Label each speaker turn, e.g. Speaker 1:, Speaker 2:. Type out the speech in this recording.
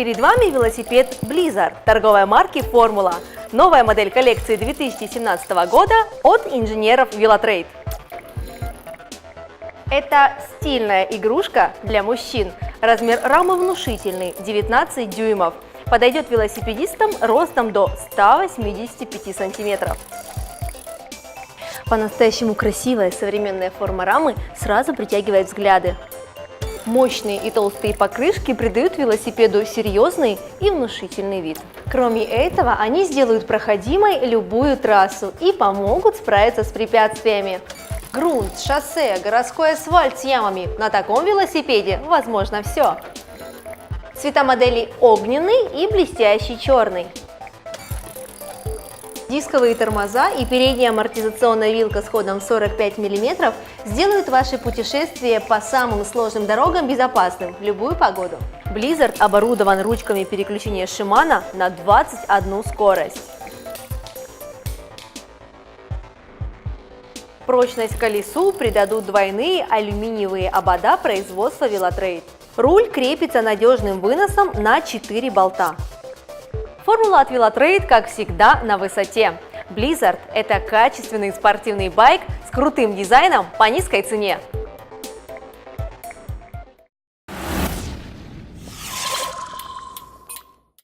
Speaker 1: Перед вами велосипед Blizzard торговой марки Формула. Новая модель коллекции 2017 года от инженеров Velotrade. Это стильная игрушка для мужчин. Размер рамы внушительный – 19 дюймов. Подойдет велосипедистам ростом до 185 сантиметров. По-настоящему красивая современная форма рамы сразу притягивает взгляды. Мощные и толстые покрышки придают велосипеду серьезный и внушительный вид. Кроме этого, они сделают проходимой любую трассу и помогут справиться с препятствиями. Грунт, шоссе, городской асфальт с ямами – на таком велосипеде возможно все. Цвета модели огненный и блестящий черный. Дисковые тормоза и передняя амортизационная вилка с ходом 45 мм сделают ваши путешествия по самым сложным дорогам безопасным в любую погоду. Blizzard оборудован ручками переключения Shimano на 21 скорость. Прочность колесу придадут двойные алюминиевые обода производства Velotrade. Руль крепится надежным выносом на 4 болта. Формула от Velotrade, как всегда, на высоте. Blizzard – это качественный спортивный байк с крутым дизайном по низкой цене.